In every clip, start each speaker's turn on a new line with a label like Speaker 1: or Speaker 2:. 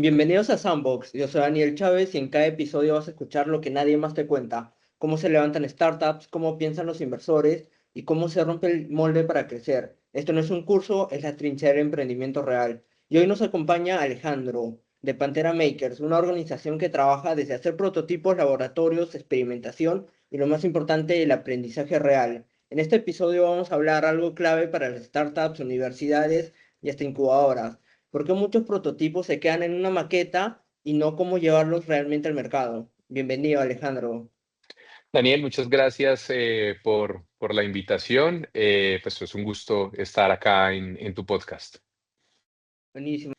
Speaker 1: Bienvenidos a Sandbox, yo soy Daniel Chávez y en cada episodio vas a escuchar lo que nadie más te cuenta, cómo se levantan startups, cómo piensan los inversores y cómo se rompe el molde para crecer. Esto no es un curso, es la trinchera de emprendimiento real. Y hoy nos acompaña Alejandro, de Pantera Makers, una organización que trabaja desde hacer prototipos, laboratorios, experimentación y lo más importante, el aprendizaje real. En este episodio vamos a hablar algo clave para las startups, universidades y hasta incubadoras. ¿Por qué muchos prototipos se quedan en una maqueta y no cómo llevarlos realmente al mercado? Bienvenido, Alejandro.
Speaker 2: Daniel, muchas gracias por la invitación. Pues es un gusto estar acá en tu podcast.
Speaker 1: Buenísimo,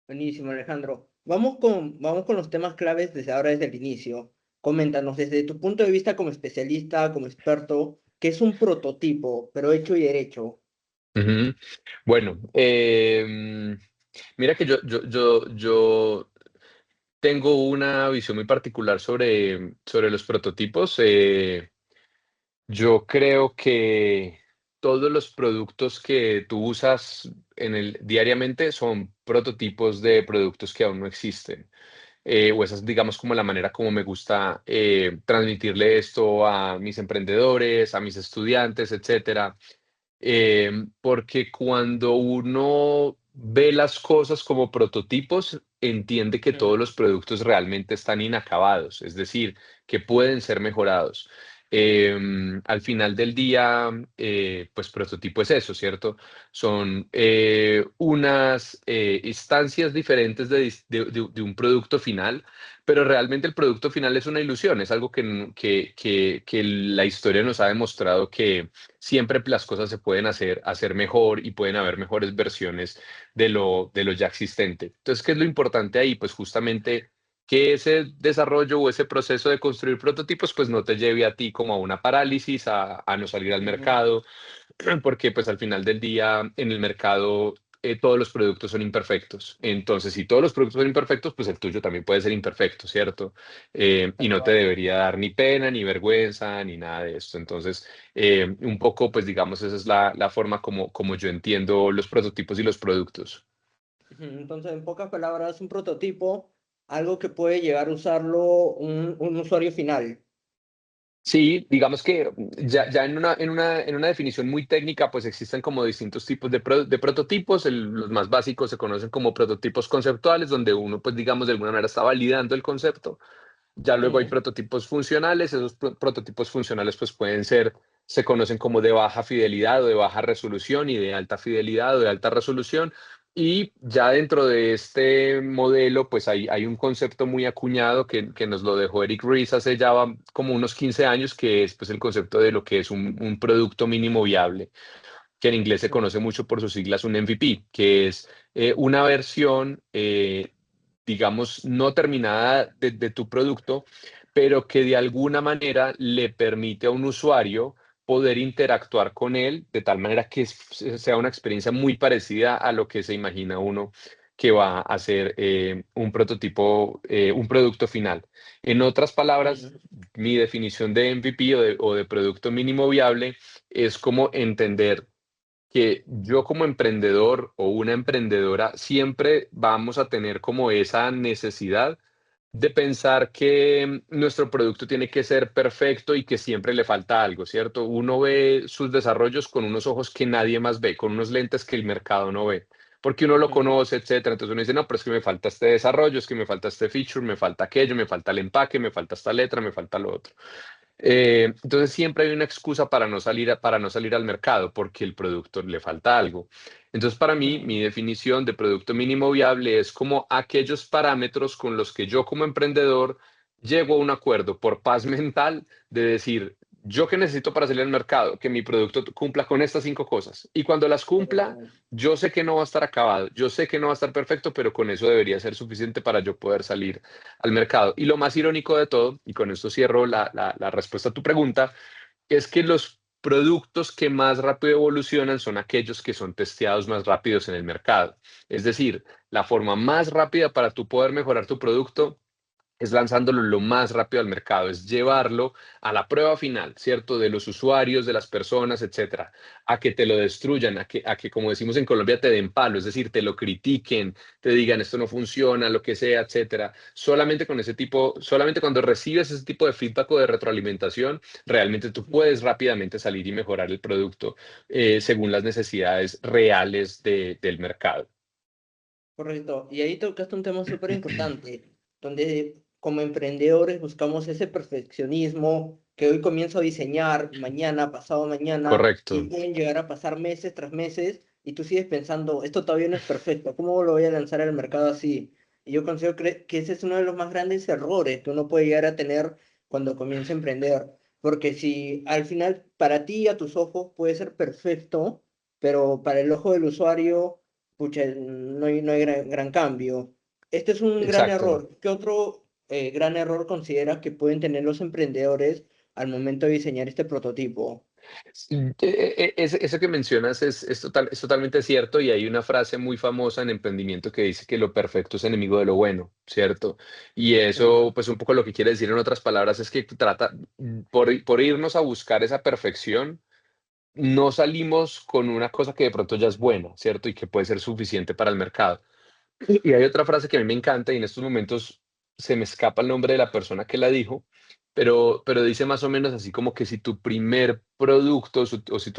Speaker 1: buenísimo, Alejandro. Vamos con los temas claves desde ahora, desde el inicio. Coméntanos, desde tu punto de vista como especialista, como experto, ¿qué es un prototipo, pero hecho y derecho?
Speaker 2: Ujú. Bueno, mira que yo tengo una visión muy particular sobre los prototipos. Yo creo que todos los productos que tú usas diariamente son prototipos de productos que aún no existen. O esa es, digamos, como la manera como me gusta transmitirle esto a mis emprendedores, a mis estudiantes, etcétera. Porque cuando uno ve las cosas como prototipos, entiende que
Speaker 1: Mm,
Speaker 2: todos los productos realmente están inacabados, es decir, que pueden ser mejorados. Al final del día, pues prototipo es eso, ¿cierto? Son unas instancias diferentes de un producto final, pero realmente el producto final es una ilusión, es algo que la historia nos ha demostrado que siempre las cosas se pueden hacer mejor y pueden haber mejores versiones de lo ya existente. Entonces, ¿qué es lo importante ahí? Pues justamente que ese desarrollo o ese proceso de construir prototipos pues no te lleve a ti como a una parálisis, a no salir al
Speaker 1: ujú.
Speaker 2: mercado, porque pues al final del día en el mercado todos los productos son imperfectos. Entonces, si todos los productos son imperfectos, pues el tuyo también puede ser imperfecto, ¿cierto? Y
Speaker 1: Tal
Speaker 2: no te
Speaker 1: cual.
Speaker 2: debería dar ni pena, ni vergüenza, ni nada de esto. Entonces, un poco, pues digamos, esa es la forma como yo entiendo los prototipos y los productos.
Speaker 1: Ujú. Entonces, en pocas palabras, un prototipo, algo que puede llegar a usarlo un usuario final.
Speaker 2: Sí, digamos que ya en una definición muy técnica, pues existen como distintos tipos de prototipos. Los más básicos se conocen como prototipos conceptuales, donde uno, pues digamos, de alguna manera está validando el concepto. Ya luego hay
Speaker 1: Ujú.
Speaker 2: prototipos funcionales. Esos prototipos funcionales, pues pueden ser, se conocen como de baja fidelidad o de baja resolución y de alta fidelidad o de alta resolución. Y ya dentro de este modelo, pues hay un concepto muy acuñado que nos lo dejó Eric Ries hace ya como unos 15 años, que es pues el concepto de lo que es un producto mínimo viable, que en inglés se
Speaker 1: Ujú.
Speaker 2: conoce mucho por sus siglas, un MVP, que es una versión, digamos, no terminada de tu producto, pero que de alguna manera le permite a un usuario poder interactuar con él de tal manera que sea una experiencia muy parecida a lo que se imagina uno que va a ser un prototipo, un producto final. En otras palabras,
Speaker 1: Ujú.
Speaker 2: mi definición de MVP o de producto mínimo viable es como entender que yo como emprendedor o una emprendedora siempre vamos a tener como esa necesidad de pensar que nuestro producto tiene que ser perfecto y que siempre le falta algo, ¿cierto? Uno ve sus desarrollos con unos ojos que nadie más ve, con unos lentes que el mercado no ve, porque uno lo
Speaker 1: Ujú.
Speaker 2: conoce, etcétera. Entonces uno dice, no, pero es que me falta este desarrollo, es que me falta este feature, me falta aquello, me falta el empaque, me falta esta letra, me falta lo otro. Entonces siempre hay una excusa para no salir al mercado porque el producto le falta algo. Entonces para mí,
Speaker 1: Ujú.
Speaker 2: mi definición de producto mínimo viable es como aquellos parámetros con los que yo como emprendedor llego a un acuerdo por paz mental de decir, yo qué necesito para salir al mercado, que mi producto cumpla con estas 5 cosas. Y cuando las cumpla,
Speaker 1: Correcto.
Speaker 2: yo sé que no va a estar acabado, yo sé que no va a estar perfecto, pero con eso debería ser suficiente para yo poder salir al mercado. Y lo más irónico de todo, y con esto cierro la respuesta a tu pregunta, es que los productos que más rápido evolucionan son aquellos que son testeados más rápidos en el mercado. Es decir, la forma más rápida para tú poder mejorar tu producto es lanzándolo lo más rápido al mercado, es llevarlo a la prueba final, ¿cierto? De los usuarios, de las personas, etcétera, a que te lo destruyan, a que, como decimos en Colombia, te den palo, es decir, te lo critiquen, te digan esto no funciona, lo que sea, etcétera. Solamente con ese tipo, solamente cuando recibes ese tipo de feedback o de retroalimentación, realmente tú
Speaker 1: Ujú.
Speaker 2: puedes rápidamente salir y mejorar el producto según las necesidades reales del mercado.
Speaker 1: Correcto. Y ahí tocaste un tema súper importante, donde como emprendedores buscamos ese perfeccionismo que hoy comienzo a diseñar, mañana, pasado mañana, y
Speaker 2: Correcto,
Speaker 1: pueden llegar a pasar meses tras meses, y tú sigues pensando, esto todavía no es perfecto, ¿cómo lo voy a lanzar al mercado así? Y yo considero que ese es uno de los más grandes errores que uno puede llegar a tener cuando comienza a emprender. Porque si al final para ti, a tus ojos, puede ser perfecto, pero para el ojo del usuario pucha, no hay gran cambio. Este es un gran
Speaker 2: exacto.
Speaker 1: error. ¿Qué otro gran error consideras que pueden tener los emprendedores al momento de diseñar este prototipo?
Speaker 2: Sí, eso que mencionas es totalmente cierto y hay una frase muy famosa en emprendimiento que dice que lo perfecto es enemigo de lo bueno, ¿cierto? Y eso,
Speaker 1: Correcto.
Speaker 2: pues un poco lo que quiere decir en otras palabras es que por irnos a buscar esa perfección, no salimos con una cosa que de pronto ya es buena, ¿cierto? Y que puede ser suficiente para el mercado. Y hay otra frase que a mí me encanta y en estos momentos se me escapa el nombre de la persona que la dijo, pero dice más o menos así como que si tu primer producto o si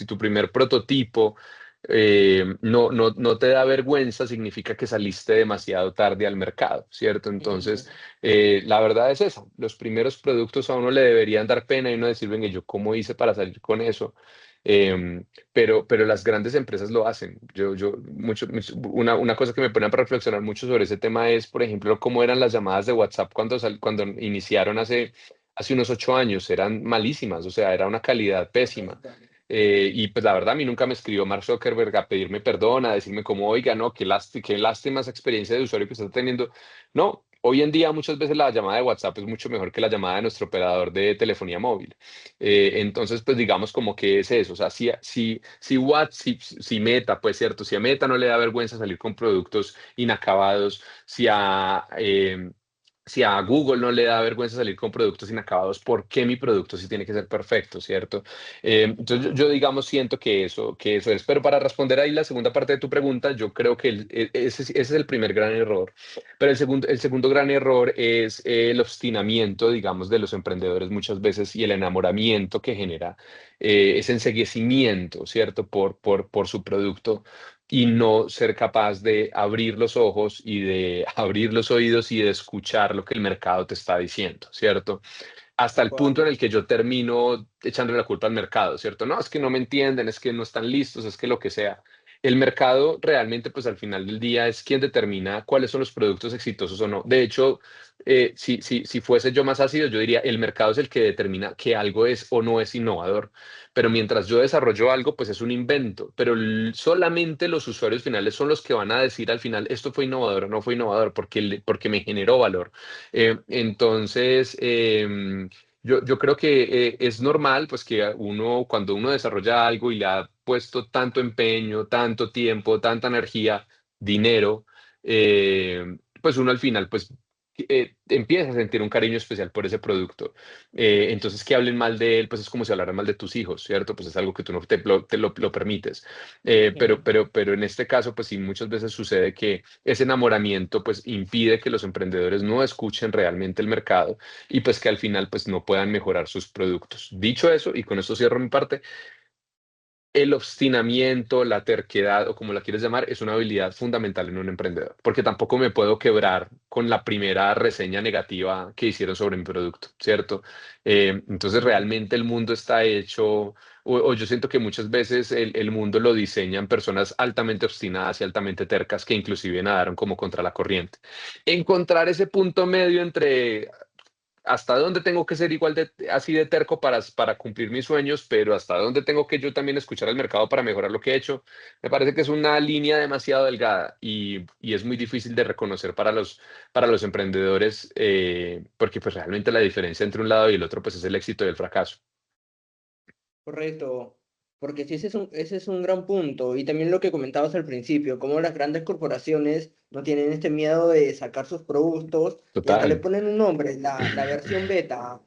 Speaker 2: tu primer prototipo no te da vergüenza, significa que saliste demasiado tarde al mercado, ¿cierto? Entonces,
Speaker 1: Ujú.
Speaker 2: la verdad es esa, los primeros productos a uno le deberían dar pena y uno decir, venga, ¿yo cómo hice para salir con eso? Em, pero las grandes empresas lo hacen. Una cosa que me pone a reflexionar mucho sobre ese tema es, por ejemplo, cómo eran las llamadas de WhatsApp cuando iniciaron hace unos 8 años. Eran malísimas, o sea, era una calidad pésima.
Speaker 1: Correcto.
Speaker 2: Y pues la verdad, a mí nunca me escribió Mark Zuckerberg a pedirme perdón, a decirme como, oiga, no, qué lástima esa experiencia de usuario que está teniendo. No, hoy en día muchas veces la llamada de WhatsApp es mucho mejor que la llamada de nuestro operador de telefonía móvil. Entonces, pues digamos como que es eso, o sea, si Meta, pues cierto, si a Meta no le da vergüenza salir con productos inacabados, si a Google no le da vergüenza salir con productos inacabados, ¿por qué mi producto sí tiene que ser perfecto, cierto? Entonces, yo, digamos, siento que eso es. Pero para responder ahí la segunda parte de tu pregunta, yo creo que ese es el primer gran error. Pero el segundo gran error es el obstinamiento, digamos, de los emprendedores muchas veces y el enamoramiento que genera ese enceguecimiento, ¿cierto? Por su producto y no ser capaz de abrir los ojos y de abrir los oídos y de escuchar lo que el mercado te está diciendo, ¿cierto? Hasta
Speaker 1: Tal
Speaker 2: el punto
Speaker 1: cual.
Speaker 2: en el que yo termino echándole la culpa al mercado, ¿cierto? No, es que no me entienden, es que no están listos, es que lo que sea. El mercado realmente, pues al final del día es quien determina cuáles son los productos exitosos o no. De hecho, si fuese yo más ácido, yo diría, el mercado es el que determina que algo es o no es innovador. Pero mientras yo desarrollo algo, pues es un invento. Pero solamente los usuarios finales son los que van a decir al final, esto fue innovador o no fue innovador, porque me generó valor. Entonces, yo creo que es normal, pues que cuando uno desarrolla algo y le ha puesto tanto empeño, tanto tiempo, tanta energía, dinero, pues uno al final, pues empieza a sentir un cariño especial por ese producto. Entonces, que hablen mal de él, pues es como si hablaran mal de tus hijos, ¿cierto? Pues es algo que tú no te lo permites. Pero en este caso, pues sí, muchas veces sucede que ese enamoramiento, pues impide que los emprendedores no escuchen realmente el mercado y pues que al final pues no puedan mejorar sus productos. Dicho eso, y con esto cierro mi parte, el obstinamiento, la terquedad o como la quieres llamar, es una habilidad fundamental en un emprendedor, porque tampoco me puedo quebrar con la primera reseña negativa que hicieron sobre mi producto, ¿cierto? Entonces
Speaker 1: Ujú.
Speaker 2: realmente el mundo está hecho, o yo siento que muchas veces el mundo lo diseñan personas altamente obstinadas y altamente tercas que inclusive nadaron como contra la corriente. Encontrar ese punto medio entre hasta dónde tengo que ser igual de así de terco para cumplir mis sueños, pero hasta dónde tengo que yo también escuchar al mercado para mejorar lo que he hecho. Me parece que es una línea demasiado delgada y es muy difícil de reconocer para los emprendedores, porque pues realmente la diferencia entre un lado y el otro pues es el éxito y el fracaso.
Speaker 1: Correcto. Porque sí, ese es un gran punto. Y también lo que comentabas al principio, cómo las grandes corporaciones no tienen este miedo de sacar sus productos y hasta le
Speaker 2: Total.
Speaker 1: ponen un nombre, la versión beta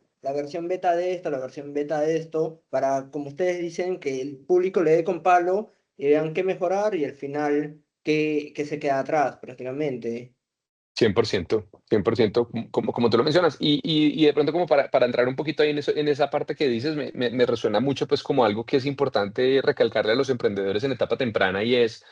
Speaker 1: de esto, la versión beta de esto, para, como ustedes dicen, que el público le dé con palo y vean qué mejorar y al final qué se queda atrás prácticamente.
Speaker 2: 100%, 100%, como tú lo mencionas. Y de pronto como para entrar un poquito ahí en eso, en esa parte que dices, me resuena mucho pues como algo que es importante recalcarle a los emprendedores en etapa temprana y es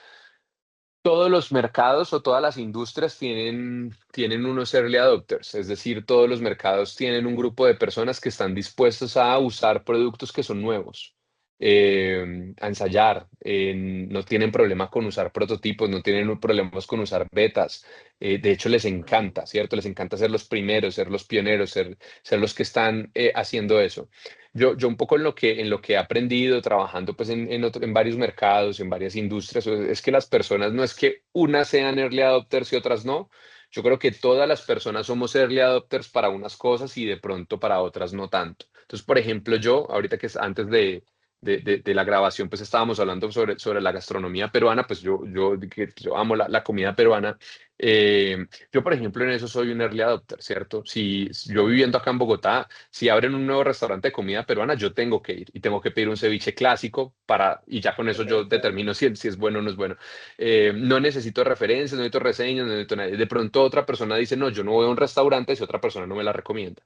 Speaker 2: todos los mercados o todas las industrias tienen unos early adopters, es decir, todos los mercados tienen un grupo de personas que están dispuestos a usar productos que son nuevos, a ensayar, no tienen problema con usar prototipos, no tienen problemas con usar betas, de hecho les encanta, ¿cierto? Les encanta ser los primeros, ser los pioneros, ser los que están haciendo eso. Yo un poco en lo que he aprendido trabajando pues en varios mercados, en varias industrias, es que las personas no es que unas sean early adopters y otras no. Yo creo que todas las personas somos early adopters para unas cosas y de pronto para otras no tanto. Entonces, por ejemplo, yo, ahorita que es antes de la grabación, pues estábamos hablando sobre la gastronomía peruana, pues yo amo la comida peruana. Yo, por ejemplo, en eso soy un early adopter, ¿cierto? Si yo viviendo acá en Bogotá, si abren un nuevo restaurante de comida peruana, yo tengo que ir y tengo que pedir un ceviche clásico y ya con eso yo
Speaker 1: Correcto.
Speaker 2: determino si es bueno o no es bueno. No necesito referencias, no necesito reseñas, no necesito nada. De pronto otra persona dice, no, yo no voy a un restaurante si otra persona no me la recomienda.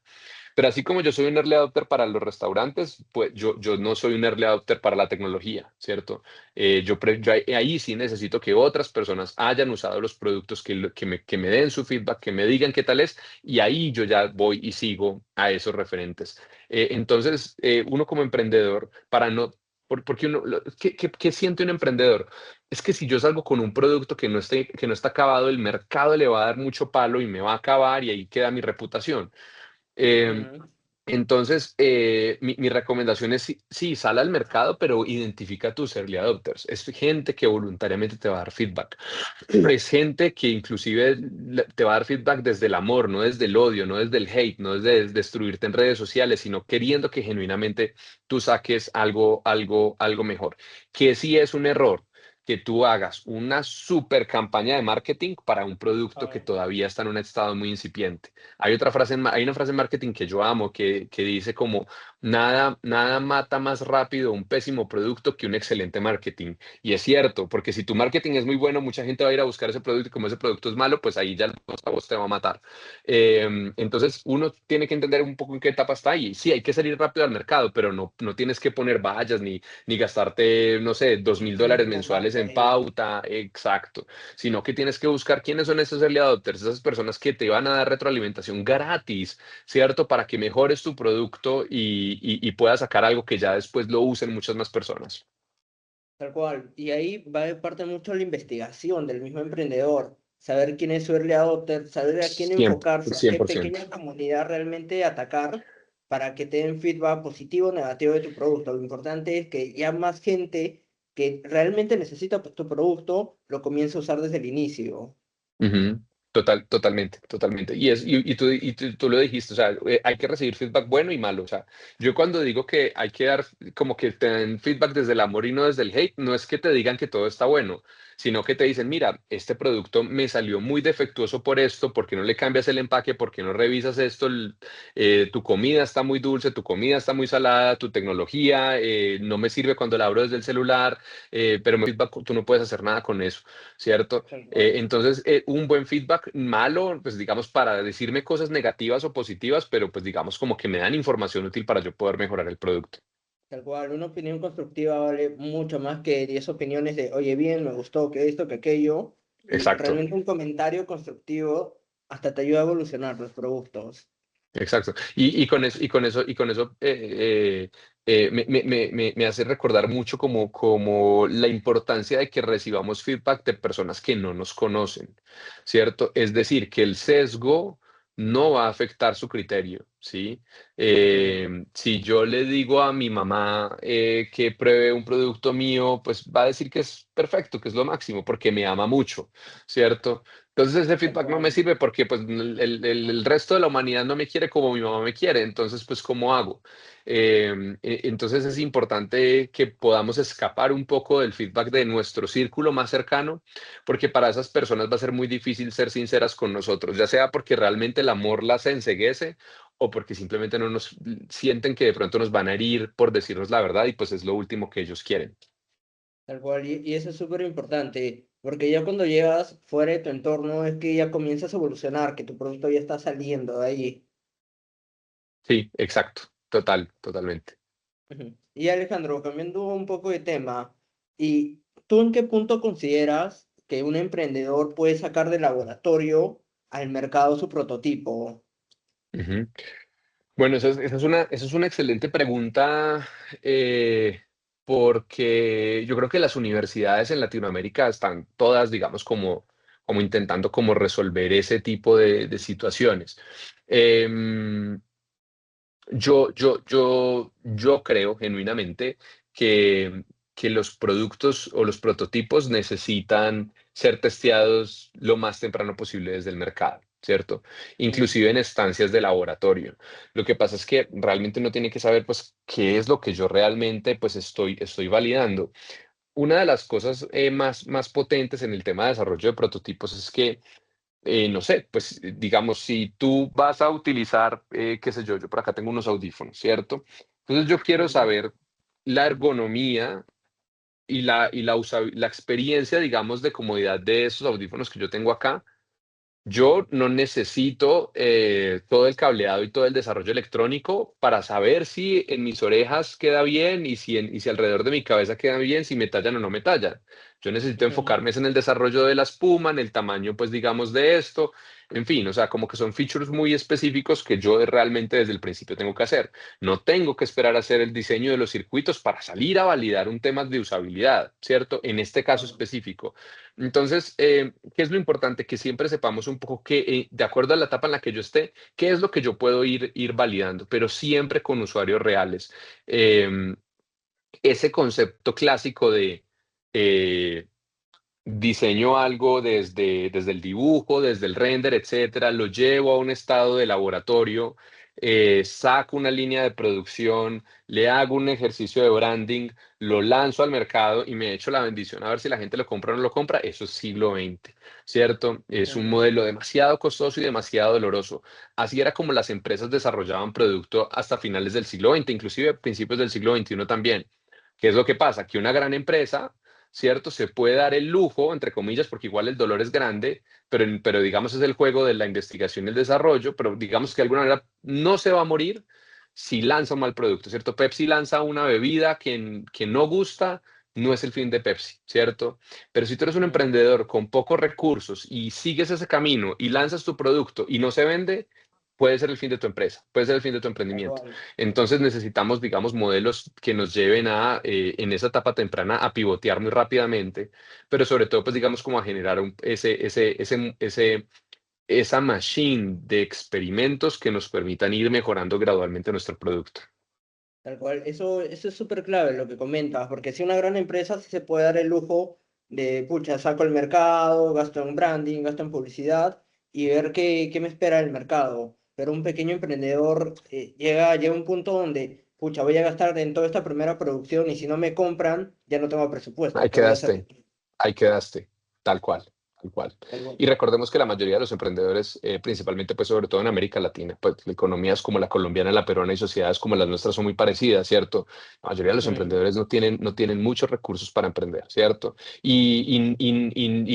Speaker 2: Pero así como yo soy un early adopter para los restaurantes, pues yo no soy un early adopter para la tecnología, ¿cierto? Ahí sí necesito que otras personas hayan usado los productos, que me den su feedback, que me digan qué tal es, y ahí yo ya voy y sigo a esos referentes. Entonces, uno como emprendedor, porque ¿qué siente un emprendedor? Es que si yo salgo con un producto que no está acabado, el mercado le va a dar mucho palo y me va a acabar y ahí queda mi reputación. Eh,
Speaker 1: Ujú.
Speaker 2: entonces, mi recomendación es, sí, sí, sal al mercado, pero identifica tus early adopters. Es gente que voluntariamente te va a dar feedback. Es gente que inclusive te va a dar feedback desde el amor, no desde el odio, no desde el hate, no desde destruirte en redes sociales, sino queriendo que genuinamente tú saques algo mejor. Que sí es un error que tú hagas una super campaña de marketing para un producto que
Speaker 1: Ah,
Speaker 2: todavía está en un estado muy incipiente. Hay una frase en marketing que yo amo que dice como nada mata más rápido un pésimo producto que un excelente marketing. Y es cierto, porque si tu marketing es muy bueno, mucha gente va a ir a buscar ese producto y como ese producto es malo, pues ahí ya a vos te va a matar. Entonces uno tiene que entender un poco en qué etapa está y sí, hay que salir rápido al mercado, pero no tienes que poner vallas ni gastarte, no sé, $2.000
Speaker 1: infinito
Speaker 2: mensuales en
Speaker 1: marketing.
Speaker 2: pauta, exacto, sino que tienes que buscar quiénes son esos early adopters, esas personas que te van a dar retroalimentación gratis, ¿cierto? Para que mejores tu producto y puedas sacar algo que ya después lo usen muchas más personas.
Speaker 1: Tal cual. Y ahí va de parte mucho la investigación del mismo emprendedor, saber quién es su early adopter, saber a quién
Speaker 2: Cien
Speaker 1: enfocarse, a
Speaker 2: cien
Speaker 1: qué
Speaker 2: por ciento.
Speaker 1: pequeña comunidad realmente atacar para que te den feedback positivo o negativo de tu producto. Lo importante es que ya más gente que realmente necesita tu producto lo comience a usar desde el inicio.
Speaker 2: Ujú. Totalmente, totalmente. Y tú lo dijiste, o sea, hay que recibir feedback bueno y malo. O sea, yo cuando digo que hay que dar como que te den feedback desde el amor y no desde el hate, no es que te digan que todo está bueno, sino que te dicen, mira, este producto me salió muy defectuoso por esto, ¿por qué no le cambias el empaque? ¿Por qué no revisas esto? Tu comida está muy dulce, tu comida está muy salada, tu tecnología no me sirve cuando la abro desde el celular, pero feedback, tú no puedes hacer nada con eso, ¿cierto?
Speaker 1: Tal cual.
Speaker 2: Entonces, un buen feedback malo, pues digamos, para decirme cosas negativas o positivas, pero pues digamos como que me dan información útil para yo poder mejorar el producto.
Speaker 1: Tal cual, una opinión constructiva vale mucho más que 10 opiniones de, oye, bien, me gustó, que esto, que aquello. Y
Speaker 2: Exacto,
Speaker 1: realmente un comentario constructivo hasta te ayuda a evolucionar los productos.
Speaker 2: exacto. Y con eso me hace recordar mucho como la importancia de que recibamos feedback de personas que no nos conocen, ¿cierto? Es decir, que el sesgo no va a afectar su criterio, ¿sí?
Speaker 1: Ujú.
Speaker 2: Si yo le digo a mi mamá que pruebe un producto mío, pues va a decir que es perfecto, que es lo máximo, porque me ama mucho, ¿cierto? Entonces ese
Speaker 1: Tal
Speaker 2: feedback no me
Speaker 1: cual.
Speaker 2: sirve porque pues el resto de la humanidad no me quiere como mi mamá me quiere, entonces pues ¿cómo hago? Entonces es importante que podamos escapar un poco del feedback de nuestro círculo más cercano, porque para esas personas va a ser muy difícil ser sinceras con nosotros, ya sea porque realmente el amor las enceguece o porque simplemente no nos sienten que de pronto nos van a herir por decirnos la verdad y pues es lo último que ellos quieren.
Speaker 1: Tal cual, y eso es súper importante, porque ya cuando llegas fuera de tu entorno es que ya comienzas a evolucionar, que tu producto ya está saliendo de ahí.
Speaker 2: Sí, exacto, totalmente.
Speaker 1: Ujú. Y Alejandro, cambiando un poco de tema, ¿y tú en qué punto consideras que un emprendedor puede sacar del laboratorio al mercado su prototipo?
Speaker 2: Ujú. Bueno, esa es una excelente pregunta, porque yo creo que las universidades en Latinoamérica están todas, digamos, como intentando como resolver ese tipo de situaciones. Em, yo creo genuinamente que, que los productos o los prototipos necesitan ser testeados lo más temprano posible desde el mercado, ¿cierto?
Speaker 1: Mm,
Speaker 2: Inclusive en estancias de laboratorio. Lo que pasa es que realmente uno tiene que saber, pues, qué es lo que yo realmente, pues, estoy validando. Una de las cosas más potentes en el tema de desarrollo de prototipos es que no sé, pues digamos, si tú vas a utilizar, qué sé yo por acá tengo unos audífonos, ¿cierto? Entonces yo quiero
Speaker 1: ujú,
Speaker 2: saber la ergonomía la experiencia, digamos, de comodidad de esos audífonos que yo tengo acá. Yo no necesito todo el cableado y todo el desarrollo electrónico para saber si en mis orejas queda bien y si alrededor de mi cabeza queda bien, si me tallan o no me tallan. Yo necesito
Speaker 1: ujú.
Speaker 2: enfocarme es en el desarrollo de la espuma, en el tamaño, pues digamos, de esto, en fin, o sea, como que son features muy específicos que yo realmente desde el principio tengo que hacer. No tengo que esperar a hacer el diseño de los circuitos para salir a validar un tema de usabilidad, ¿cierto? En este caso
Speaker 1: Claro.
Speaker 2: específico. Entonces, ¿qué es lo importante? Que siempre sepamos un poco que, de acuerdo a la etapa en la que yo esté, qué es lo que yo puedo ir validando, pero siempre con usuarios reales. Em, Ese concepto clásico de eh, diseño algo desde el dibujo, desde el render, etcétera, lo llevo a un estado de laboratorio, saco una línea de producción, le hago un ejercicio de branding, lo lanzo al mercado y me echo la bendición a ver si la gente lo compra o no lo compra. Eso es siglo XX, ¿cierto? Es un
Speaker 1: Ujú.
Speaker 2: modelo demasiado costoso y demasiado doloroso. Así era como las empresas desarrollaban producto hasta finales del siglo XX, inclusive principios del siglo XXI también. ¿Qué es lo que pasa? Que una gran empresa, ¿cierto? Se puede dar el lujo, entre comillas, porque igual el dolor es grande, pero digamos es el juego de la investigación y el desarrollo, pero digamos que de alguna manera no se va a morir si lanza un mal producto, ¿cierto? Pepsi lanza una bebida que no gusta, no es el fin de Pepsi, ¿cierto? Pero si tú eres un
Speaker 1: Ujú.
Speaker 2: emprendedor con pocos recursos y sigues ese camino y lanzas tu producto y no se vende, puede ser el fin de tu empresa, puede ser el fin de tu
Speaker 1: Tal
Speaker 2: emprendimiento.
Speaker 1: cual.
Speaker 2: Entonces necesitamos, digamos, modelos que nos lleven en esa etapa temprana a pivotear muy rápidamente, pero sobre todo, pues digamos, como a generar esa machine de experimentos que nos permitan ir mejorando gradualmente nuestro producto.
Speaker 1: Tal cual, eso es súper clave lo que comentas, porque si una gran empresa sí se puede dar el lujo de, pucha, saco el mercado, gasto en branding, gasto en publicidad y ver qué me espera el mercado. Pero un pequeño emprendedor llega a un punto donde, pucha, voy a gastar en toda esta primera producción y si no me compran, ya no tengo presupuesto.
Speaker 2: Ahí
Speaker 1: ¿Qué voy a hacer
Speaker 2: quedaste.
Speaker 1: después?
Speaker 2: Ahí quedaste, tal cual, tal cual.
Speaker 1: Tal cual.
Speaker 2: Y recordemos que la mayoría de los emprendedores, principalmente, pues sobre todo en América Latina, pues economías como la colombiana, la peruana y sociedades como las nuestras son muy parecidas, ¿cierto? La mayoría de los
Speaker 1: Mm,
Speaker 2: emprendedores no tienen muchos recursos para emprender, ¿cierto? Y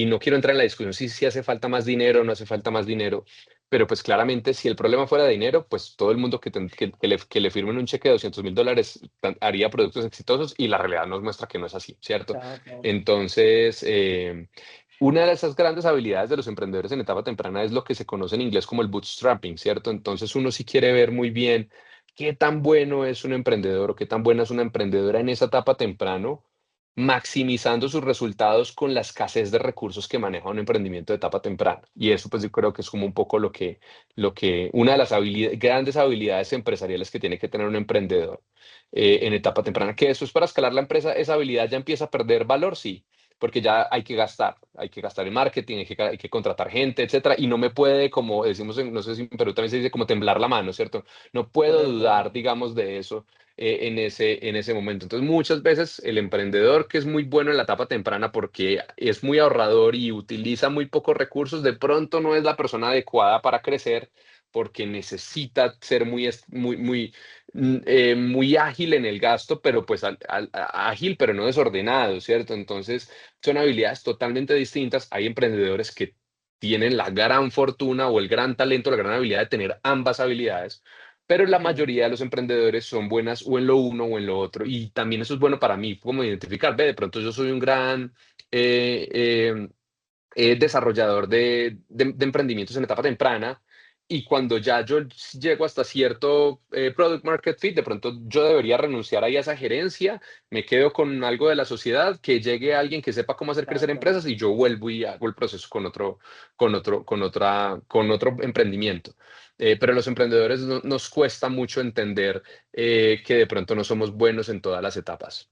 Speaker 2: no quiero entrar en la discusión si hace falta más dinero o no hace falta más dinero, pero pues claramente si el problema fuera dinero, pues todo el mundo que le firmen un cheque de $200.000 haría productos exitosos y la realidad nos muestra que no es así, ¿cierto?
Speaker 1: chao, chao.
Speaker 2: Entonces, una de esas grandes habilidades de los emprendedores en etapa temprana es lo que se conoce en inglés como el bootstrapping, ¿cierto? Entonces, uno sí quiere ver muy bien qué tan bueno es un emprendedor o qué tan buena es una emprendedora en esa etapa temprano, maximizando sus resultados con la escasez de recursos que maneja un emprendimiento de etapa temprana. Y eso, pues, yo creo que es como un poco una de las grandes habilidades empresariales que tiene que tener un emprendedor en etapa temprana. Que eso es para escalar la empresa, esa habilidad ya empieza a perder valor, sí, porque ya hay que gastar en marketing, hay que contratar gente, etcétera, y no me puede, como decimos, no sé si en Perú también se dice, como temblar la mano, ¿cierto? No puedo
Speaker 1: Correcto.
Speaker 2: dudar, digamos, de eso en ese momento. Entonces, muchas veces el emprendedor que es muy bueno en la etapa temprana porque es muy ahorrador y utiliza muy pocos recursos, de pronto no es la persona adecuada para crecer porque necesita ser muy ágil en el gasto, pero pues ágil, pero no desordenado, ¿cierto? Entonces, son habilidades totalmente distintas. Hay emprendedores que tienen la gran fortuna o el gran talento, la gran habilidad de tener ambas habilidades, pero la
Speaker 1: Ujú.
Speaker 2: mayoría de los emprendedores son buenas o en lo uno o en lo otro. Y también eso es bueno para mí, como identificar, ve, de pronto yo soy un gran eh, eh, desarrollador de emprendimientos en etapa temprana y cuando ya yo llego hasta cierto product market fit, de pronto yo debería renunciar ahí a esa gerencia, me quedo con algo de la sociedad, que llegue alguien que sepa cómo hacer crecer
Speaker 1: Exacto.
Speaker 2: empresas y yo vuelvo y hago el proceso con otro emprendimiento. Pero a los emprendedores nos cuesta mucho entender que de pronto no somos buenos en todas las etapas.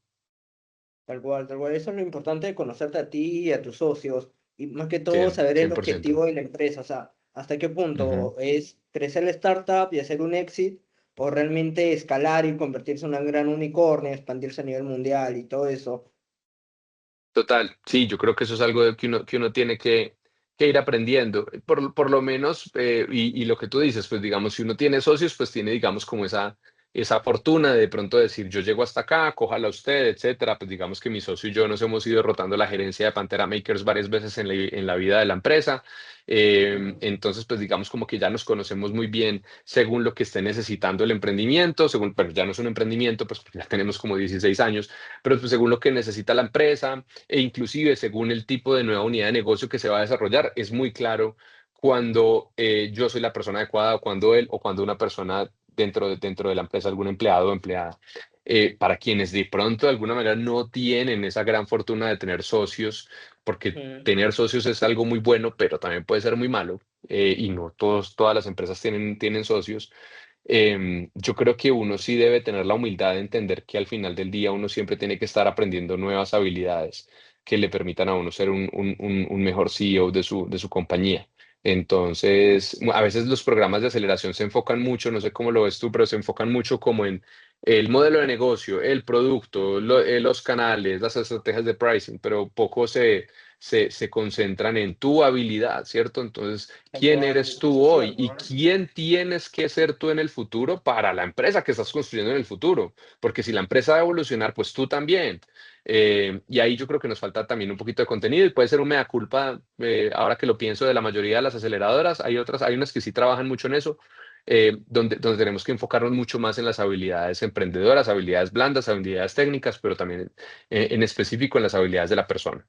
Speaker 1: Tal cual, tal cual. Eso es lo importante de conocerte a ti y a tus socios. Y más que
Speaker 2: Sí,
Speaker 1: todo, saber el
Speaker 2: 100%.
Speaker 1: objetivo de la empresa. O sea, hasta qué
Speaker 2: Ujú.
Speaker 1: punto es crecer la startup y hacer un exit, o realmente escalar y convertirse en un gran unicornio, expandirse a nivel mundial y todo eso.
Speaker 2: Total, sí, yo creo que eso es algo que uno tiene que ir aprendiendo, por lo menos, y lo que tú dices, pues digamos, si uno tiene socios, pues tiene, digamos, como esa fortuna de pronto decir, yo llego hasta acá, cójala usted, etcétera, pues digamos que mi socio y yo nos hemos ido rotando la gerencia de Pantera Makers varias veces en la vida de la empresa,
Speaker 1: Ujú.
Speaker 2: entonces, pues digamos como que ya nos conocemos muy bien según lo que esté necesitando el emprendimiento, según, pero ya no es un emprendimiento, pues ya tenemos como 16 años, pero pues según lo que necesita la empresa e inclusive según el tipo de nueva unidad de negocio que se va a desarrollar, es muy claro cuando yo soy la persona adecuada o cuando él o cuando una persona dentro de la empresa, algún empleado o empleada. Para quienes de pronto de alguna manera no tienen esa gran fortuna de tener socios, porque
Speaker 1: Ujú.
Speaker 2: tener socios es algo muy bueno, pero también puede ser muy malo, y no todas las empresas tienen socios. Yo creo que uno sí debe tener la humildad de entender que al final del día uno siempre tiene que estar aprendiendo nuevas habilidades que le permitan a uno ser un mejor CEO de su compañía. Entonces, a veces los programas de aceleración se enfocan mucho, no sé cómo lo ves tú, pero se enfocan mucho como en el modelo de negocio, el producto, los canales, las estrategias de pricing, pero poco se concentran en tu habilidad, ¿cierto? Entonces,
Speaker 1: Tal
Speaker 2: quién
Speaker 1: cual.
Speaker 2: eres
Speaker 1: Eso
Speaker 2: tú
Speaker 1: es
Speaker 2: hoy
Speaker 1: cierto,
Speaker 2: y
Speaker 1: ¿eh?
Speaker 2: quién tienes que ser tú en el futuro para la empresa que estás construyendo en el futuro. Porque si la empresa va a evolucionar, pues tú también. Y ahí yo creo que nos falta también un poquito de contenido y puede ser un mea culpa, ahora que lo pienso, de la mayoría de las aceleradoras. Hay unas que sí trabajan mucho en eso, donde tenemos que enfocarnos mucho más en las habilidades emprendedoras, habilidades blandas, habilidades técnicas, pero también en específico en las habilidades de la persona.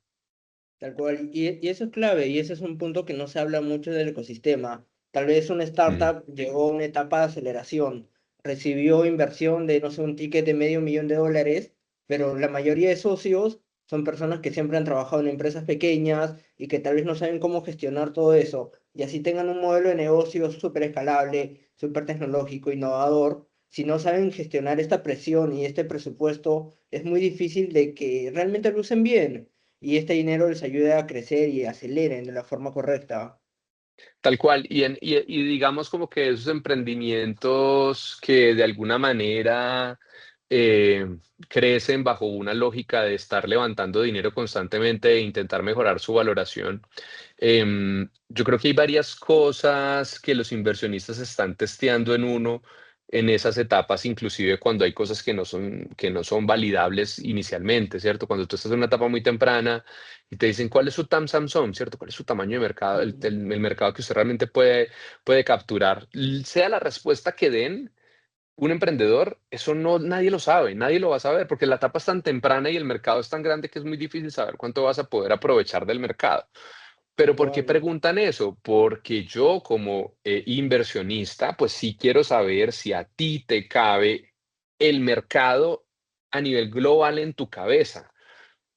Speaker 1: Tal cual. Y eso es clave, y ese es un punto que no se habla mucho del ecosistema. Tal vez una
Speaker 2: Mm,
Speaker 1: startup llegó a una etapa de aceleración, recibió inversión de, no sé, un ticket de $500,000, pero la mayoría de socios son personas que siempre han trabajado en empresas pequeñas y que tal vez no saben cómo gestionar todo eso. Y así tengan un modelo de negocio súper escalable, súper tecnológico, innovador. Si no saben gestionar esta presión y este presupuesto, es muy difícil de que realmente lo usen bien y este dinero les ayude a crecer y aceleren de la forma correcta.
Speaker 2: Tal cual, y digamos como que esos emprendimientos que de alguna manera eh, crecen bajo una lógica de estar levantando dinero constantemente e intentar mejorar su valoración. Yo creo que hay varias cosas que los inversionistas están testeando en uno en esas etapas, inclusive cuando hay cosas que no son validables inicialmente, ¿cierto? Cuando tú estás en una etapa muy temprana y te dicen cuál es su TAM Samsung, ¿cierto? ¿Cuál es su tamaño de mercado,
Speaker 1: Ujú.
Speaker 2: el mercado que usted realmente puede capturar? Sea la respuesta que den un emprendedor, eso no, nadie lo sabe, nadie lo va a saber, porque la etapa es tan temprana y el mercado es tan grande que es muy difícil saber cuánto vas a poder aprovechar del mercado. Pero
Speaker 1: Tal
Speaker 2: ¿por qué
Speaker 1: cual.
Speaker 2: preguntan eso? Porque yo como inversionista, pues sí quiero saber si a ti te cabe el mercado a nivel global en tu cabeza.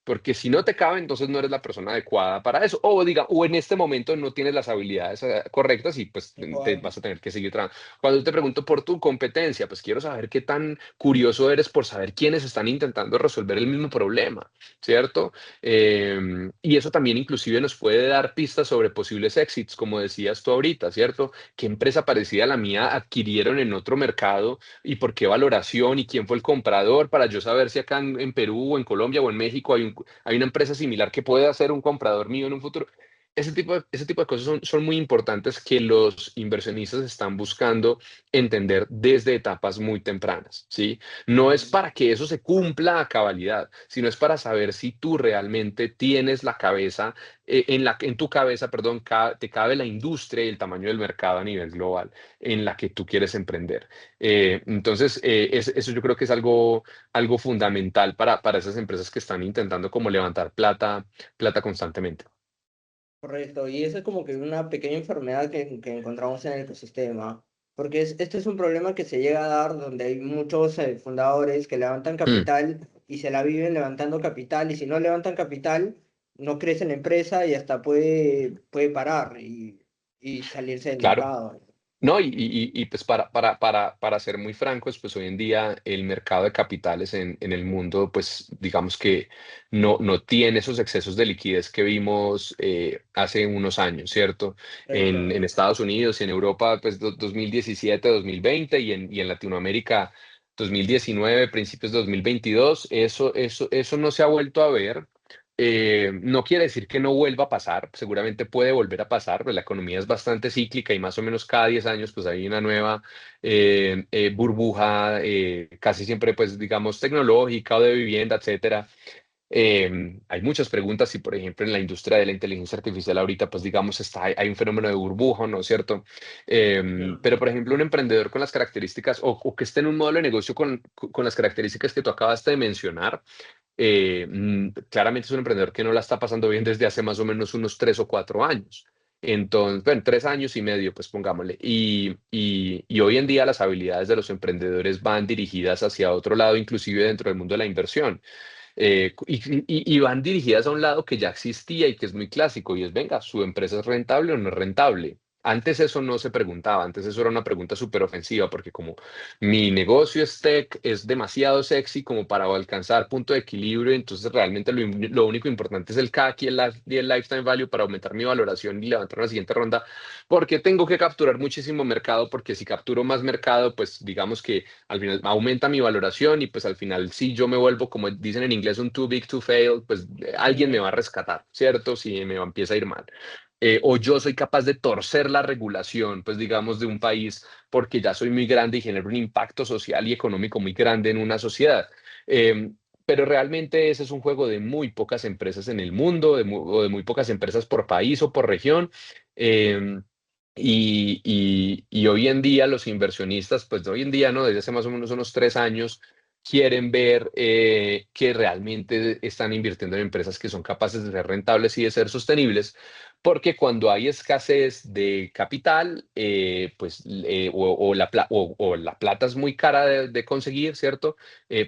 Speaker 2: porque si no te cabe, entonces no eres la persona adecuada para eso, o diga, o en este momento no tienes las habilidades correctas y pues
Speaker 1: tal
Speaker 2: te
Speaker 1: cual.
Speaker 2: vas a tener que seguir trabajando. Cuando te pregunto por tu competencia, pues quiero saber qué tan curioso eres por saber quiénes están intentando resolver el mismo problema, ¿cierto? Y eso también inclusive nos puede dar pistas sobre posibles exits, como decías tú ahorita, ¿cierto? ¿Qué empresa parecida a la mía adquirieron en otro mercado y por qué valoración y quién fue el comprador para yo saber si acá en Perú o en Colombia o en México hay una empresa similar que pueda ser un comprador mío en un futuro? Ese tipo de cosas son muy importantes que los inversionistas están buscando entender desde etapas muy tempranas, ¿sí? No es
Speaker 1: Mm.
Speaker 2: para que eso se cumpla a cabalidad, sino es para saber si tú realmente tienes la cabeza, en tu cabeza, perdón, te cabe la industria y el tamaño del mercado a nivel global en la que tú quieres emprender. Entonces, eso yo creo que es algo fundamental para esas empresas que están intentando como levantar plata constantemente.
Speaker 1: Correcto, y eso es como que una pequeña enfermedad que encontramos en el ecosistema, porque este es un problema que se llega a dar donde hay muchos fundadores que levantan
Speaker 2: Mm,
Speaker 1: capital y se la viven levantando capital, y si no levantan capital, no crece la empresa y hasta puede parar y salirse del
Speaker 2: claro.
Speaker 1: mercado.
Speaker 2: No, y pues para ser muy francos, pues hoy en día el mercado de capitales en el mundo, pues digamos que no tiene esos excesos de liquidez que vimos hace unos años, ¿cierto? En
Speaker 1: Correcto.
Speaker 2: Estados Unidos y en Europa, pues 2017, 2020 y en Latinoamérica 2019, principios de 2022, eso no se ha vuelto a ver. No quiere decir que no vuelva a pasar, seguramente puede volver a pasar, pero la economía es bastante cíclica y más o menos cada 10 años pues hay una nueva burbuja, casi siempre pues digamos tecnológica o de vivienda, etcétera. Hay muchas preguntas si por ejemplo en la industria de la inteligencia artificial ahorita pues digamos hay un fenómeno de burbuja, ¿no es cierto?
Speaker 1: Mm.
Speaker 2: Pero por ejemplo un emprendedor con las características o que esté en un modelo de negocio con las características que tú acabaste de mencionar, claramente es un emprendedor que no la está pasando bien desde hace más o menos unos 3 o 4 años. Entonces, bueno, 3 años y medio, pues pongámosle. Y hoy en día las habilidades de los emprendedores van dirigidas hacia otro lado, inclusive dentro del mundo de la inversión. Y van dirigidas a un lado que ya existía y que es muy clásico, y es, venga, ¿su empresa es rentable o no es rentable? Antes eso no se preguntaba, antes eso era una pregunta súper ofensiva, porque como mi negocio es tech, es demasiado sexy como para alcanzar punto de equilibrio, entonces realmente lo único importante es el CAC y el lifetime value para aumentar mi valoración y levantar una siguiente ronda, porque tengo que capturar muchísimo mercado, porque si capturo más mercado, pues digamos que al final aumenta mi valoración y pues al final si yo me vuelvo, como dicen en inglés, un too big to fail, pues alguien me
Speaker 1: Mm.
Speaker 2: va a rescatar, ¿cierto? Si empieza a ir mal. O yo soy capaz de torcer la regulación, pues digamos, de un país porque ya soy muy grande y genero un impacto social y económico muy grande en una sociedad. Eh, pero realmente ese es un juego de muy pocas empresas en el mundo, o de muy pocas empresas por país o por región. Eh, y hoy en día los inversionistas, pues hoy en día, ¿no? Desde hace más o menos unos 3 años, quieren ver que realmente están invirtiendo en empresas que son capaces de ser rentables y de ser sostenibles, porque cuando hay escasez de capital, pues, o la plata es muy cara de conseguir, ¿cierto?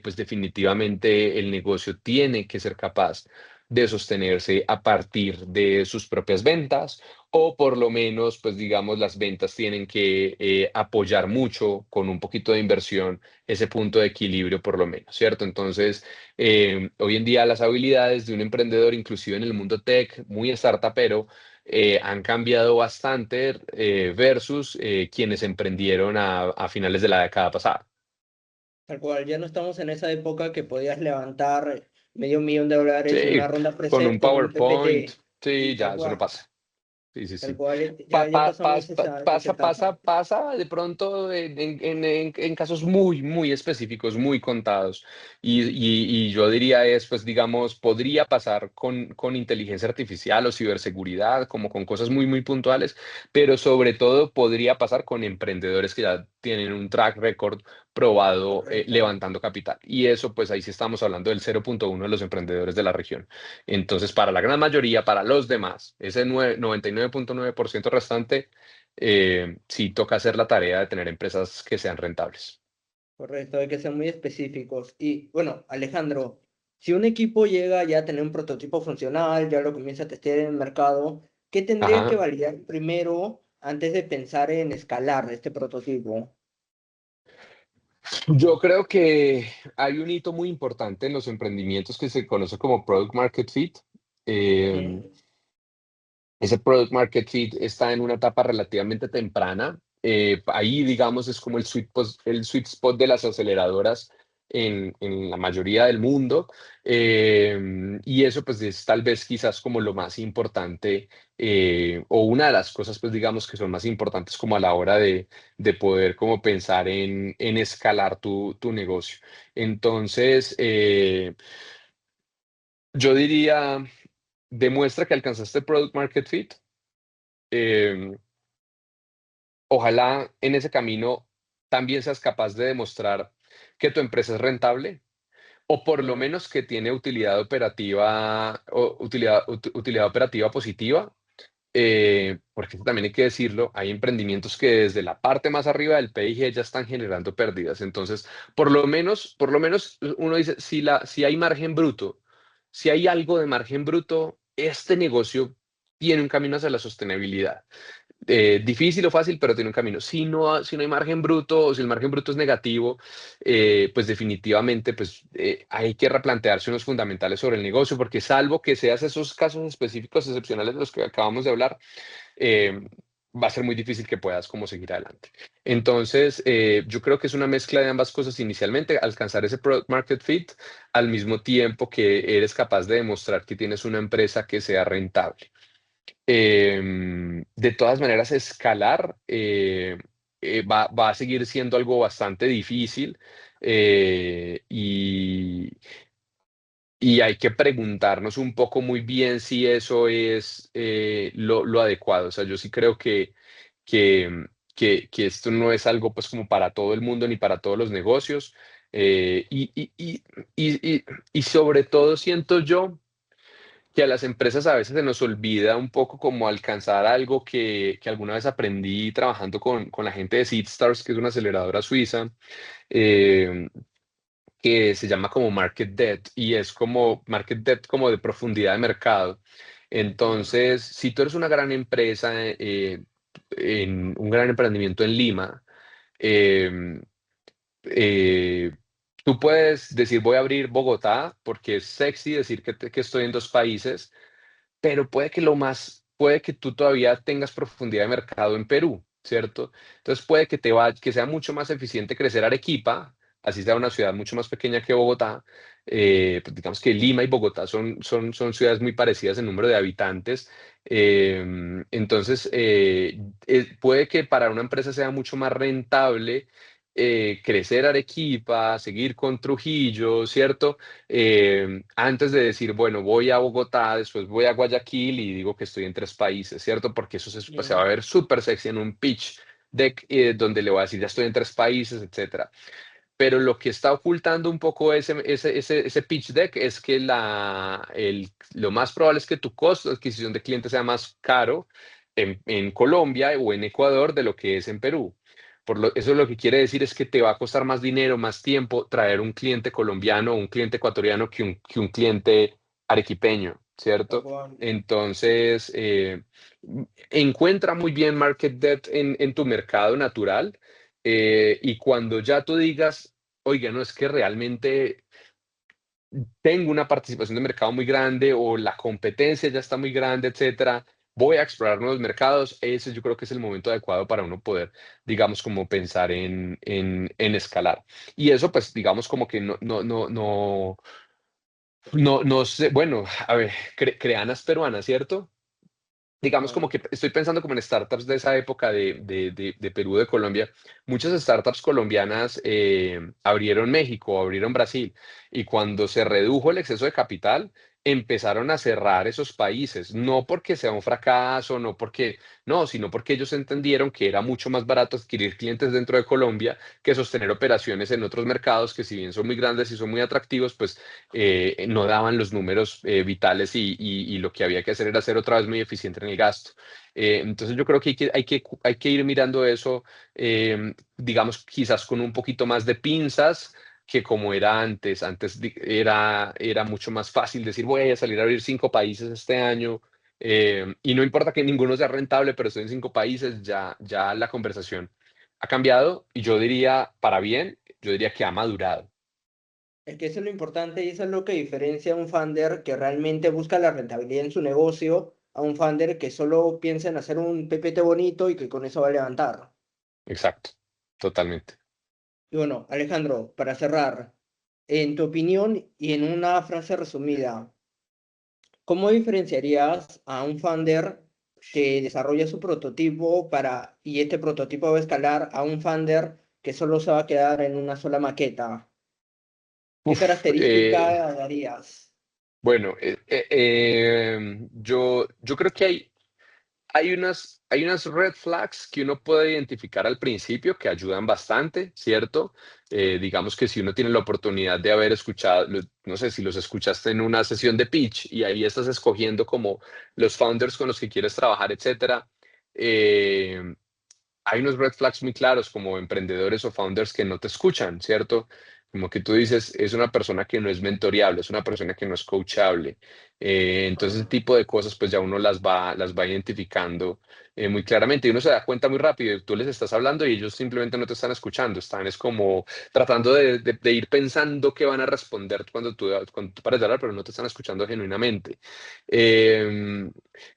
Speaker 2: Pues definitivamente el negocio tiene que ser capaz de sostenerse a partir de sus propias ventas o por lo menos, pues digamos, las ventas tienen que apoyar mucho con un poquito de inversión ese punto de equilibrio por lo menos, ¿cierto? Entonces, hoy en día las habilidades de un emprendedor, inclusive en el mundo tech, muy startupero, han cambiado bastante versus quienes emprendieron a finales de la década pasada.
Speaker 1: Tal cual, ya no estamos en esa época que podías levantar $500,000 en una
Speaker 2: Sí,
Speaker 1: ronda
Speaker 2: con
Speaker 1: pre
Speaker 2: un
Speaker 1: con un
Speaker 2: PowerPoint,
Speaker 1: PPT.
Speaker 2: sí,
Speaker 1: Sí,
Speaker 2: ya,
Speaker 1: tal
Speaker 2: eso no
Speaker 1: cual.
Speaker 2: pasa. Sí, sí,
Speaker 1: Tal
Speaker 2: sí.
Speaker 1: cual, ya pasamos esa etapa.
Speaker 2: Pasa de pronto en casos muy, muy específicos, muy contados. Y yo diría es, pues digamos, podría pasar con inteligencia artificial o ciberseguridad, como con cosas muy, muy puntuales, pero sobre todo podría pasar con emprendedores que ya tienen un track record probado
Speaker 1: Correcto.
Speaker 2: levantando capital. Y eso, pues ahí sí estamos hablando del 0,1 de los emprendedores de la región. Entonces, para la gran mayoría, para los demás, ese 99,9% restante, sí toca hacer la tarea de tener empresas que sean rentables.
Speaker 1: Correcto, hay que ser muy específicos. Y bueno, Alejandro, Si un equipo llega ya a tener un prototipo funcional, ya lo comienza a testear en el mercado, ¿qué tendrían que
Speaker 2: Ajá.
Speaker 1: validar primero antes de pensar en escalar este prototipo?
Speaker 2: Yo creo que hay un hito muy importante en los emprendimientos que se conoce como Product Market Fit. Em,
Speaker 1: Ujú,
Speaker 2: Ese product market fit está en una etapa relativamente temprana. Ahí, digamos, es como el sweet spot de las aceleradoras en la mayoría del mundo. Y eso, pues, es tal vez quizás como lo más importante o una de las cosas, pues, digamos, que son más importantes como a la hora de poder como pensar en escalar tu negocio. Entonces, yo diría, demuestra que alcanzaste product market fit. Em, Ojalá en ese camino también seas capaz de demostrar que tu empresa es rentable o por lo
Speaker 1: ujú,
Speaker 2: menos que tiene utilidad operativa o utilidad operativa positiva, porque eso también hay que decirlo, hay emprendimientos que desde la parte más arriba del PIG ya están generando pérdidas. Entonces, por lo menos uno dice, si hay margen bruto, si hay algo de margen bruto, este negocio tiene un camino hacia la sostenibilidad. Difícil o fácil, pero tiene un camino. Si no hay margen bruto o si el margen bruto es negativo, pues definitivamente pues, hay que replantearse unos fundamentales sobre el negocio, porque salvo que seas esos casos específicos excepcionales de los que acabamos de hablar, eh, va a ser muy difícil que puedas como seguir adelante. Entonces, yo creo que es una mezcla de ambas cosas inicialmente, alcanzar ese product market fit al mismo tiempo que eres capaz de demostrar que tienes una empresa que sea rentable. De todas maneras, escalar va a seguir siendo algo bastante difícil y hay que preguntarnos un poco muy bien si eso es lo adecuado. O sea, yo sí creo que, que esto no es algo pues como para todo el mundo ni para todos los negocios. Y sobre todo siento yo que a las empresas a veces se nos olvida un poco como alcanzar algo que alguna vez aprendí trabajando con la gente de SeedStars, que es una aceleradora suiza, eh, que se llama como Market Depth y es como Market Depth como de profundidad de mercado.
Speaker 1: ujú,
Speaker 2: Entonces, si tú eres una gran empresa en un gran emprendimiento en Lima, eh, eh, tú puedes decir voy a abrir Bogotá porque es sexy decir que estoy en dos países, pero puede que tú todavía tengas profundidad de mercado en Perú, ¿cierto? Entonces puede que sea mucho más eficiente crecer Arequipa, así sea una ciudad mucho más pequeña que Bogotá. Pues digamos que Lima y Bogotá son ciudades muy parecidas en número de habitantes. Entonces, puede que para una empresa sea mucho más rentable crecer Arequipa, seguir con Trujillo, ¿cierto? Antes de decir, bueno, voy a Bogotá, después voy a Guayaquil y digo que estoy en tres países, ¿cierto? Porque eso se va a
Speaker 1: ujú,
Speaker 2: ver súper sexy en un pitch deck donde le voy a decir, ya estoy en tres países, etcétera. Pero lo que está ocultando un poco ese pitch deck es que lo más probable es que tu costo de adquisición de clientes sea más caro en Colombia o en Ecuador de lo que es en Perú. Eso lo que quiere decir es que te va a costar más dinero, más tiempo traer un cliente colombiano o un cliente ecuatoriano que un cliente arequipeño,
Speaker 1: tal
Speaker 2: ¿cierto?
Speaker 1: cual.
Speaker 2: Entonces, encuentra muy bien market depth en tu mercado natural y cuando ya tú digas, oiga, no es que realmente tengo una participación de mercado muy grande o la competencia ya está muy grande, etcétera, voy a explorar nuevos mercados, ese yo creo que es el momento adecuado para uno poder, digamos, como pensar en escalar. Y eso, pues, digamos, como que no sé, bueno, a ver, creanas peruanas, ¿cierto? Digamos como
Speaker 1: Ujú,
Speaker 2: que estoy pensando como en startups de esa época de Perú, de Colombia. Muchas startups colombianas abrieron México, abrieron Brasil, y cuando se redujo el exceso de capital, empezaron a cerrar esos países, no porque sea un fracaso, no, sino porque ellos entendieron que era mucho más barato adquirir clientes dentro de Colombia que sostener operaciones en otros mercados que si bien son muy grandes y son muy atractivos, pues no daban los números vitales y lo que había que hacer era ser otra vez muy eficiente en el gasto. Entonces yo creo que hay que ir mirando eso, digamos, quizás con un poquito más de pinzas, que como era antes. Antes era mucho más fácil decir, voy a salir a abrir 5 países este año, y no importa que ninguno sea rentable, pero estoy en 5 países, ya la conversación ha cambiado y yo diría, para bien, yo diría que ha madurado.
Speaker 1: Es que eso es lo importante y eso es lo que diferencia a un founder que realmente busca la rentabilidad en su negocio a un founder que solo piensa en hacer un PPT bonito y que con eso va a levantar.
Speaker 2: Exacto, totalmente.
Speaker 1: Y bueno, Alejandro, para cerrar, en tu opinión y en una frase resumida, ¿cómo diferenciarías a un founder que desarrolla su prototipo y este prototipo va a escalar a un founder que solo se va a quedar en una sola maqueta? ¿Qué
Speaker 2: Uf,
Speaker 1: característica darías?
Speaker 2: bueno, yo creo que hay unas red flags que uno puede identificar al principio que ayudan bastante, ¿cierto? Digamos que si uno tiene la oportunidad de haber escuchado, no sé si los escuchaste en una sesión de pitch y ahí estás escogiendo como los founders con los que quieres trabajar, etcétera. eh, Hay unos red flags muy claros como emprendedores o founders que no te escuchan, ¿cierto? Como que tú dices, es una persona que no es mentoreable, es una persona que no es coachable. Entonces, ese tipo de cosas, pues ya uno las va identificando muy claramente y uno se da cuenta muy rápido. Tú les estás hablando y ellos simplemente no te están escuchando, están es como tratando de ir pensando qué van a responder cuando tú pares de hablar, pero no te están escuchando genuinamente. Eh,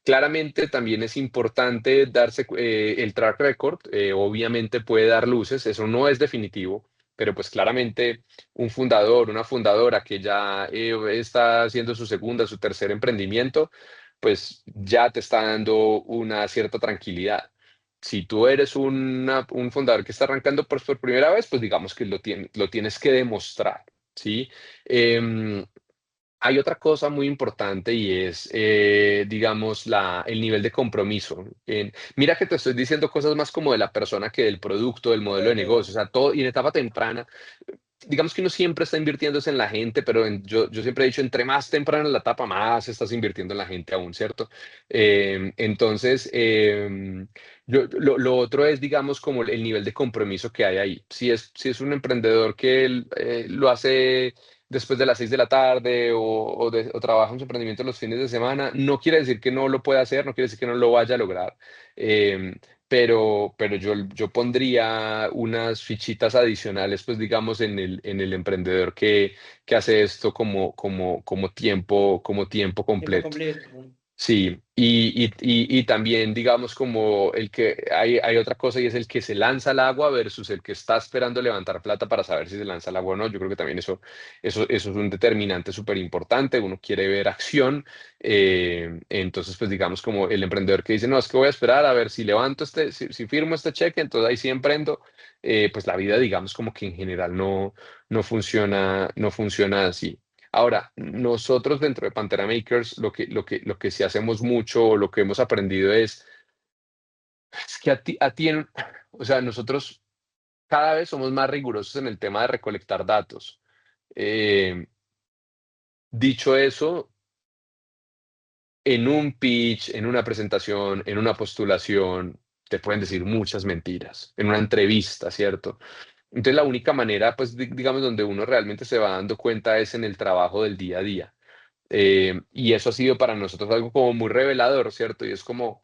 Speaker 2: Claramente también es importante darse el track record, obviamente puede dar luces, eso no es definitivo, pero pues claramente un fundador, una fundadora que ya está haciendo su segunda, su tercer emprendimiento, pues ya te está dando una cierta tranquilidad. Si tú eres un fundador que está arrancando por primera vez, pues digamos que lo tienes que demostrar, ¿sí? Em, Hay otra cosa muy importante y es, digamos, el nivel de compromiso. Mira que te estoy diciendo cosas más como de la persona que del producto, del modelo de negocio, o sea, todo y en etapa temprana. Digamos que uno siempre está invirtiéndose en la gente, pero yo siempre he dicho, entre más temprana es la etapa, más estás invirtiendo en la gente aún, ¿cierto? Entonces, lo otro es, digamos, como el nivel de compromiso que hay ahí. Si es un emprendedor que lo hace después de las 6 de la tarde o trabaja en su emprendimiento los fines de semana, no quiere decir que no lo pueda hacer, no quiere decir que no lo vaya a lograr. Eh, pero yo pondría unas fichitas adicionales, pues digamos, en el emprendedor que hace esto como tiempo
Speaker 1: Tiempo
Speaker 2: completo.
Speaker 1: completo.
Speaker 2: Sí, y también digamos como el que hay otra cosa y es el que se lanza al agua versus el que está esperando levantar plata para saber si se lanza al agua o no. Yo creo que también eso es un determinante súper importante. Uno quiere ver acción. Entonces, pues digamos como el emprendedor que dice, no, es que voy a esperar a ver si levanto si firmo este cheque, entonces ahí sí emprendo. Pues la vida, digamos, como que en general no funciona así. Ahora, nosotros dentro de Pantera Makers, lo que sí hacemos mucho, o lo que hemos aprendido es que o sea, nosotros cada vez somos más rigurosos en el tema de recolectar datos. Eh, Dicho eso, en un pitch, en una presentación, en una postulación, te pueden decir muchas mentiras, en una entrevista, ¿cierto? Entonces, la única manera, pues, digamos, donde uno realmente se va dando cuenta es en el trabajo del día a día. Y eso ha sido para nosotros algo como muy revelador, ¿cierto? Y es como,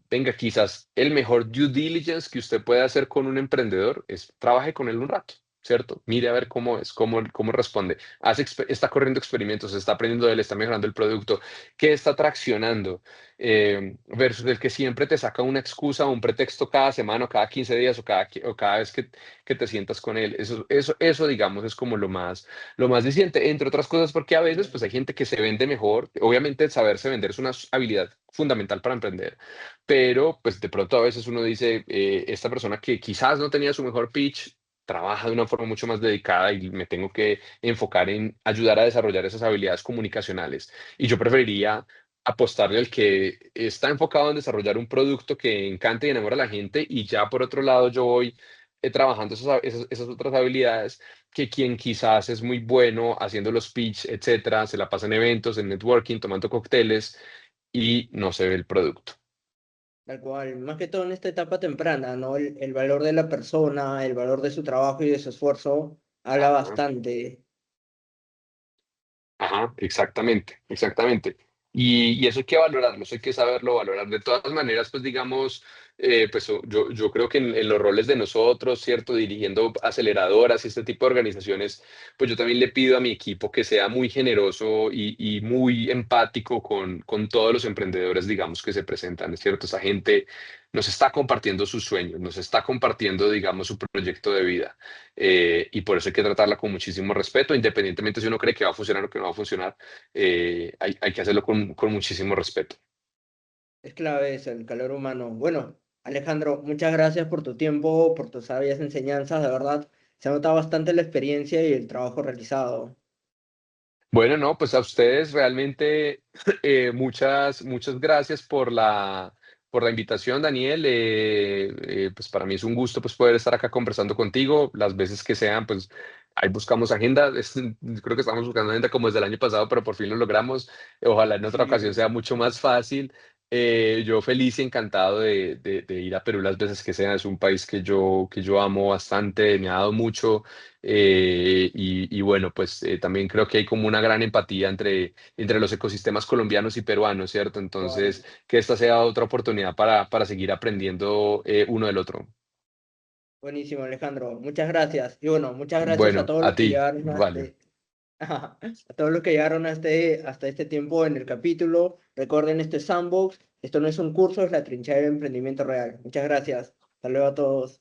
Speaker 2: venga, quizás el mejor due diligence que usted puede hacer con un emprendedor es trabaje con él un rato, ¿cierto? Mire a ver cómo es, cómo responde. Está corriendo experimentos, está aprendiendo de él, está mejorando el producto, qué está traccionando, versus el que siempre te saca una excusa o un pretexto cada semana o cada 15 días o cada vez que te sientas con él. Eso, digamos, es como lo más diciente, entre otras cosas, porque a veces pues hay gente que se vende mejor. Obviamente, saberse vender es una habilidad fundamental para emprender, pero pues de pronto a veces uno dice, esta persona que quizás no tenía su mejor pitch, trabaja de una forma mucho más dedicada y me tengo que enfocar en ayudar a desarrollar esas habilidades comunicacionales. Y yo preferiría apostarle al que está enfocado en desarrollar un producto que encante y enamore a la gente y ya por otro lado yo voy trabajando esas otras habilidades que quien quizás es muy bueno haciendo los pitch, etcétera, se la pasa en eventos, en networking, tomando cócteles y no se ve el producto.
Speaker 1: Tal cual, más que todo en esta etapa temprana, ¿no? El valor de la persona, el valor de su trabajo y de su esfuerzo habla
Speaker 2: Ajá.
Speaker 1: bastante.
Speaker 2: Ajá, exactamente, exactamente. Y eso hay que valorarlo, eso hay que saberlo valorar. De todas maneras, pues digamos, yo creo que en los roles de nosotros, ¿cierto? Dirigiendo aceleradoras y este tipo de organizaciones, pues yo también le pido a mi equipo que sea muy generoso y muy empático con todos los emprendedores, digamos, que se presentan, ¿cierto? Esa gente nos está compartiendo sus sueños, nos está compartiendo, digamos, su proyecto de vida. Y por eso hay que tratarla con muchísimo respeto, independientemente si uno cree que va a funcionar o que no va a funcionar, hay que hacerlo con muchísimo respeto.
Speaker 1: Es clave eso, el calor humano. Bueno, Alejandro, muchas gracias por tu tiempo, por tus sabias enseñanzas, de verdad. Se nota bastante la experiencia y el trabajo realizado.
Speaker 2: Bueno, no, pues a ustedes realmente muchas gracias por la invitación, Daniel. Pues para mí es un gusto pues poder estar acá conversando contigo las veces que sean, pues ahí buscamos agenda. Creo que estamos buscando agenda como desde el año pasado, pero por fin lo logramos. Ojalá en otra ocasión
Speaker 1: Sí,
Speaker 2: sea mucho más fácil. Yo feliz y encantado de ir a Perú las veces que sea. Es un país que yo amo bastante, me ha dado mucho. Y bueno, pues también creo que hay como una gran empatía entre los ecosistemas colombianos y peruanos, ¿cierto?
Speaker 1: igual.
Speaker 2: Entonces, que esta sea otra oportunidad para seguir aprendiendo uno del otro.
Speaker 1: Buenísimo, Alejandro. Muchas gracias. Y bueno, muchas gracias a
Speaker 2: Bueno,
Speaker 1: todos
Speaker 2: a
Speaker 1: los que
Speaker 2: ti,
Speaker 1: llegaron a
Speaker 2: vale.
Speaker 1: a todos los que llegaron hasta este tiempo en el capítulo. Recuerden, esto es Sandbox. Esto no es un curso, es la trinchera del emprendimiento real. Muchas gracias. Hasta luego a todos.